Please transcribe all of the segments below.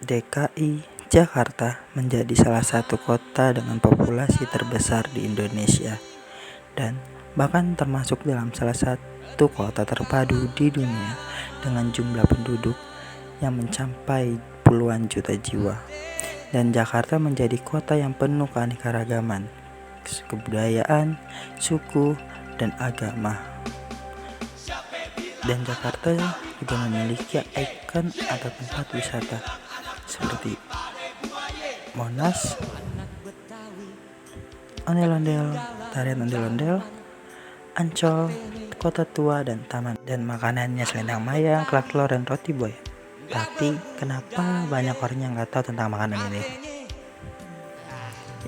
DKI Jakarta menjadi salah satu kota dengan populasi terbesar di Indonesia dan bahkan termasuk dalam salah satu kota terpadu di dunia dengan jumlah penduduk yang mencapai puluhan juta jiwa. Dan Jakarta menjadi kota yang penuh keanekaragaman, kebudayaan, suku, dan agama. Dan Jakarta juga memiliki ikon atau tempat wisata seperti Monas, ondel-ondel, tarian ondel-ondel, Ancol, Kota Tua, dan taman. Dan makanannya selendang mayang, kerak telur, dan roti boy. Tapi kenapa banyak orang yang nggak tahu tentang makanan ini?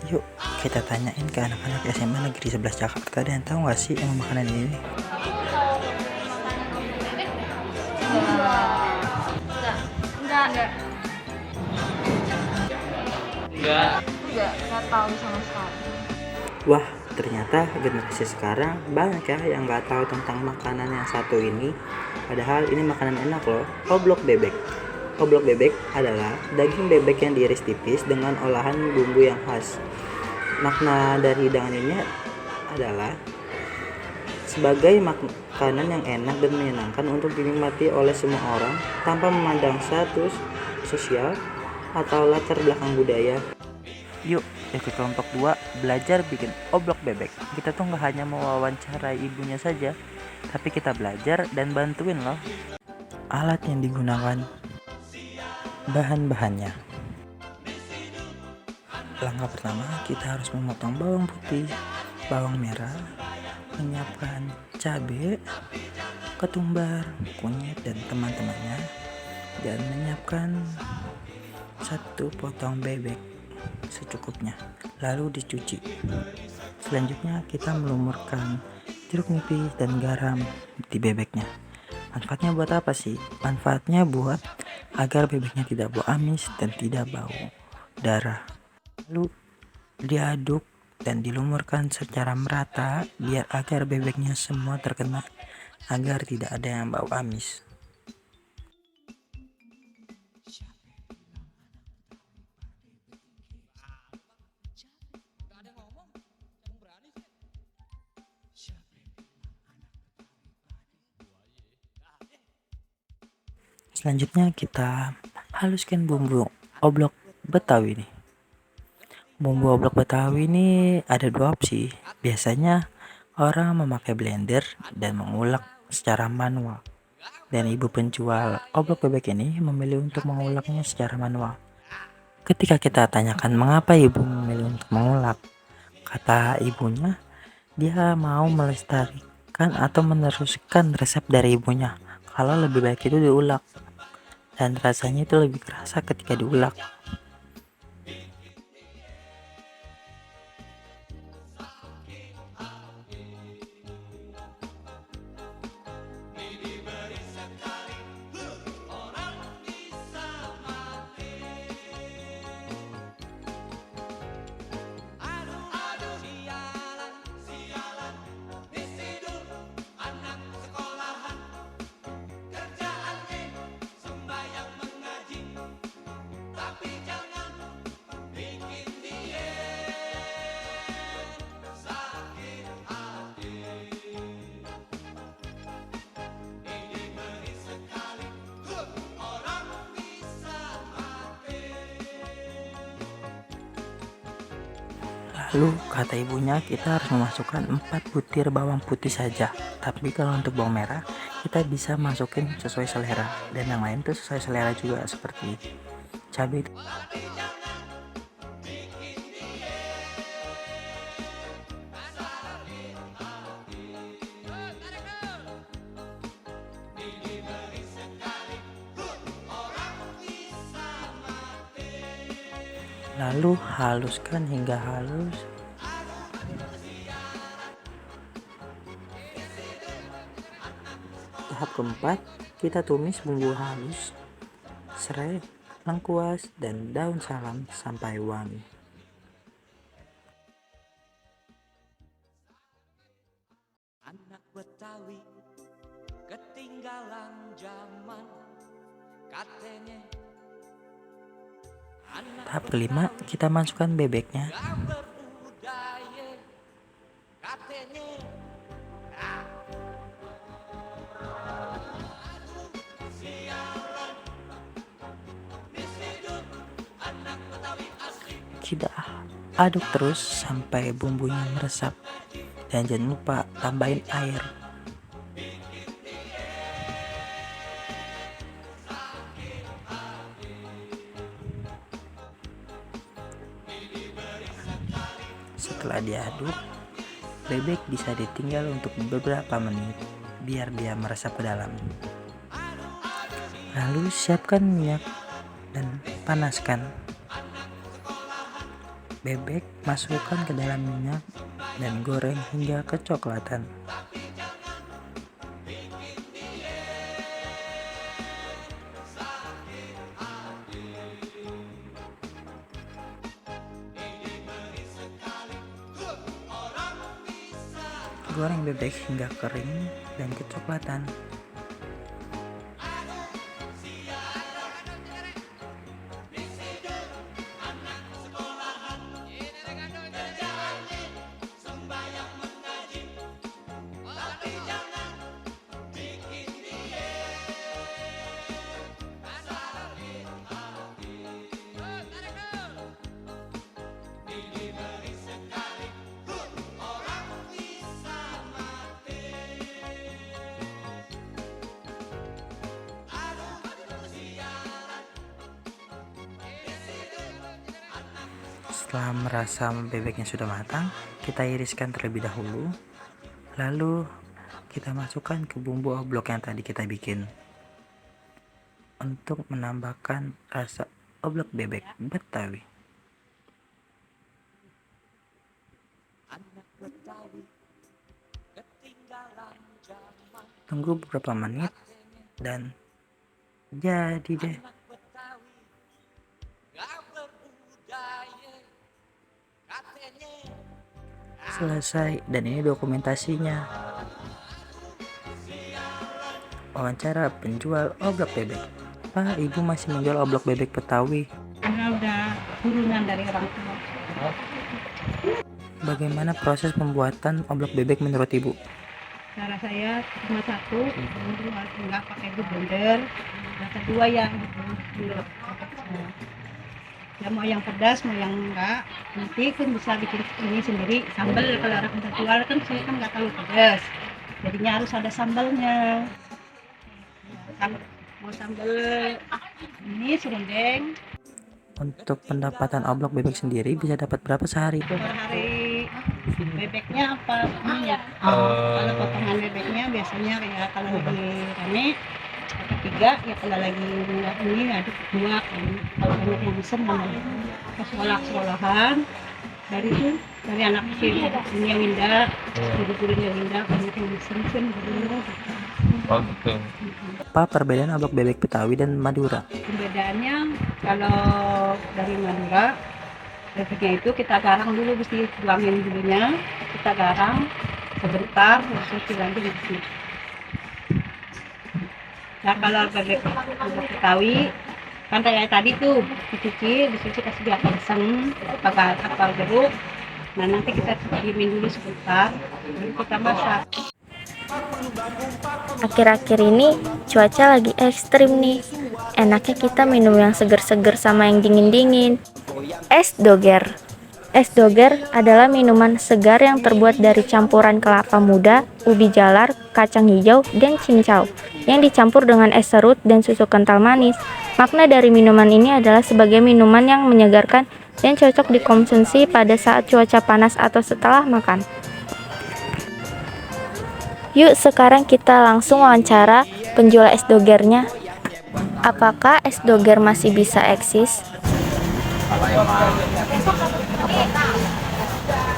Yuk kita tanyain ke anak-anak SMA Negeri 11 Jakarta, dan tahu nggak sih yang makanan ini? Enggak tahu sama sekali. Wah, ternyata generasi sekarang banyak ya yang nggak tahu tentang makanan yang satu ini. Padahal ini makanan enak loh. Oblok bebek. Oblok bebek adalah daging bebek yang diiris tipis dengan olahan bumbu yang khas. Makna dari hidangan ini adalah sebagai makanan yang enak dan menyenangkan untuk dinikmati oleh semua orang tanpa memandang status sosial atau latar belakang budaya. Yuk ikut kelompok 2 belajar bikin oblok bebek. Kita tuh gak hanya mewawancarai ibunya saja, tapi kita belajar dan bantuin loh. Alat yang digunakan, bahan-bahannya. Langkah pertama, kita harus memotong bawang putih, bawang merah, menyiapkan cabai, ketumbar, kunyit, dan teman-temannya, dan menyiapkan satu potong bebek secukupnya, lalu dicuci. Selanjutnya kita melumurkan jeruk nipis dan garam di bebeknya. Manfaatnya buat apa sih? Manfaatnya buat agar bebeknya tidak bau amis dan tidak bau darah. Lalu diaduk dan dilumurkan secara merata biar agar bebeknya semua terkena agar tidak ada yang bau amis. Selanjutnya kita haluskan bumbu oblok Betawi nih. Bumbu oblok Betawi ini ada dua opsi. Biasanya orang memakai blender dan mengulek secara manual. Dan ibu penjual oblok bebek ini memilih untuk menguleknya secara manual. Ketika kita tanyakan mengapa ibu memilih untuk mengulek, kata ibunya, dia mau melestarikan atau meneruskan resep dari ibunya. Kalau lebih baik itu diulek, dan rasanya itu lebih kerasa ketika diulek. Lalu kata ibunya kita harus memasukkan 4 butir bawang putih saja. Tapi kalau untuk bawang merah kita bisa masukin sesuai selera, dan yang lain tuh sesuai selera juga seperti cabai. Lalu haluskan hingga halus. Tahap keempat, kita tumis bumbu halus, serai, lengkuas, dan daun salam sampai wangi. Anak Betawi ketinggalan zaman, katanya Tahap kelima, kita masukkan bebeknya. Kita aduk terus sampai bumbunya meresap. Dan jangan lupa tambahin air. Setelah diaduk, bebek bisa ditinggal untuk beberapa menit biar dia meresap ke dalam. Lalu siapkan minyak dan panaskan. Bebek masukkan ke dalam minyak dan goreng hingga kecoklatan. Goreng bebek hingga kering dan kecoklatan. Setelah merasa bebeknya sudah matang, kita iriskan terlebih dahulu. Lalu kita masukkan ke bumbu oblok yang tadi kita bikin untuk menambahkan rasa oblok bebek Betawi. Tunggu beberapa menit dan jadi deh. Selesai, dan ini dokumentasinya. Wawancara penjual oblok bebek. Pak, ibu masih menjual oblok bebek Betawi? Karena udah turunan dari orang tua. Bagaimana proses pembuatan oblok bebek menurut ibu? Cara saya cuma satu, kedua enggak pakai blender, yang kedua yang bulog. Ya mau yang pedas, mau yang enggak, nanti kan bisa bikin ini sendiri. Sambal kalau orang udah jual kan saya kan nggak terlalu pedas, jadinya harus ada sambalnya. Kalau mau sambal ini serundeng. Untuk pendapatan oblok bebek sendiri bisa dapat berapa sehari? Per hari bebeknya apa ininya? Kalau potongan bebeknya biasanya kayak kalau lagi rame ada 3, ya kalau lagi enggak ini ada 2 kan. Kalau banyak yang pesen namanya ke sekolah-sekolahan dari itu dari anak kecil ini yang indah, guru-guru yang indah banyak yang pesen gitu. Oh gitu. Apa perbedaan oblok bebek Betawi dan Madura? Perbedaannya kalau dari Madura bebeknya itu kita garang dulu, mesti tuangin dulunya, kita garang sebentar terus dilanjut di. Nah kalau bebek Betawi kan kayak tadi tuh dicuci kasih dia asam pakai kapal jeruk. Nah nanti kita diemin dulu sebentar baru kita masak. Akhir-akhir ini cuaca lagi ekstrim nih. Enaknya kita minum yang seger-seger sama yang dingin-dingin. Es doger. Es doger adalah minuman segar yang terbuat dari campuran kelapa muda, ubi jalar, kacang hijau, dan cincau yang dicampur dengan es serut dan susu kental manis. Makna dari minuman ini adalah sebagai minuman yang menyegarkan dan cocok dikonsumsi pada saat cuaca panas atau setelah makan. Yuk sekarang kita langsung wawancara penjual es dogernya. Apakah es doger masih bisa eksis? Kalau emang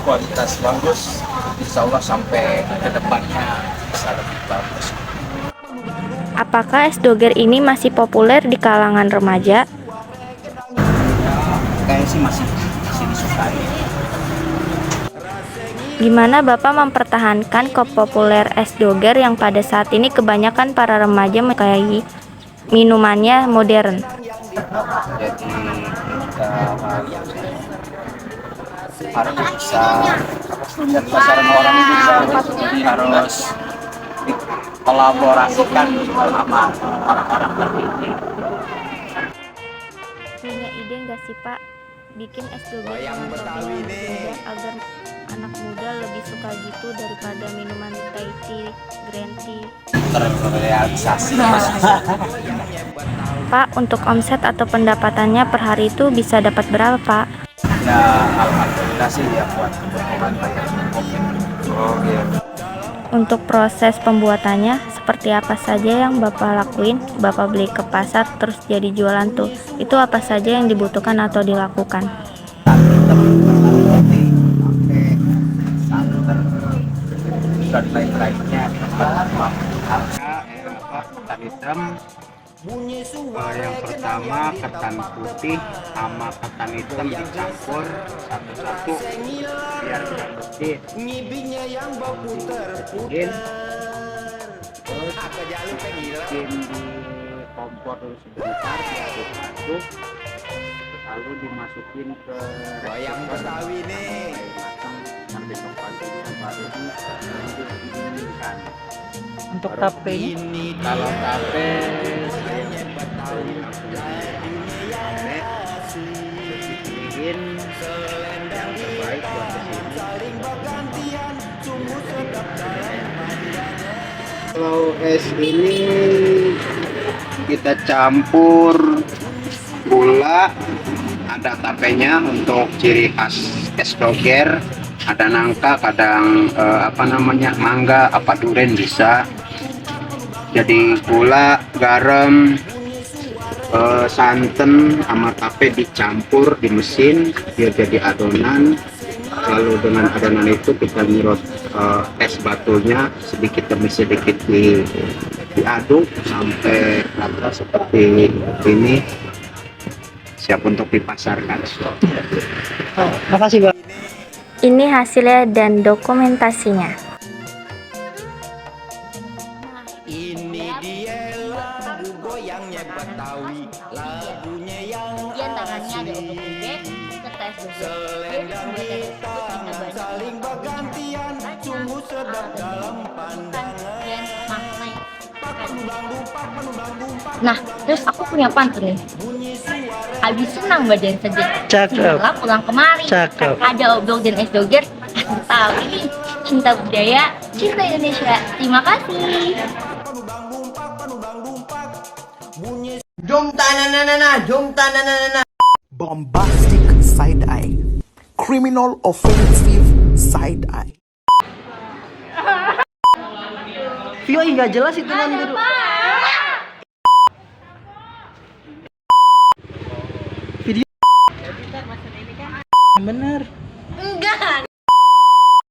kualitas bagus, insya Allah sampai ke depannya bisa lebih bagus. Apakah es doger ini masih populer di kalangan remaja? Kayaknya sih masih disukai. Gimana Bapak mempertahankan kepopuler es doger yang pada saat ini kebanyakan para remaja menyukai minumannya modern? Jadi kita harus bisa dan pasaran orang juga harus dikolaborasikan sama orang-orang terpilih. Punya ide nggak sih Pak bikin es doger dengan topping yang berbeda agar anak muda lebih suka gitu daripada minuman Thai tea, green tea? Terrealisasi. Pak, untuk omset atau pendapatannya per hari itu bisa dapat berapa Pak? Ya alhamdulillah sih ya buat kebutuhan bayar kopi. Oh iya. Untuk proses pembuatannya, seperti apa saja yang Bapak lakuin? Bapak beli ke pasar terus jadi jualan tuh. Itu apa saja yang dibutuhkan atau dilakukan? Dan lain-lainnya ketan hitam. Yang pertama ketan putih sama ketan hitam dicampur satu-satu biar bersih. Bikin di kompor dulu sebentar diaduk-aduk, lalu dimasukin ke wayang betawi nih matang sampai besok paginya baru didinginkan. Untuk tape Kalau tape bikin yang terbaik buat kesini. Kalau es ini kita campur gula, ada tapenya untuk ciri khas es doger, ada nangka, kadang mangga, apa duren bisa. Jadi gula, garam, santan sama tape dicampur di mesin biar jadi adonan. Lalu dengan adonan itu kita nyerot es batunya sedikit demi sedikit diaduk sampai rata seperti ini, siap untuk dipasarkan. Makasih Bang. Ini hasilnya dan dokumentasinya. Di antaranya ada obat bebek, serta es doger. Nah, terus aku punya pantun nih. Habis senang badan seger, Cakep. malah pulang kemari. Cakep. Ada obrol dan es doger. Tahu ini cinta budaya, cinta Indonesia. Terima kasih. Bombastic side eye, criminal offensive side eye. Vio nggak jelas itu non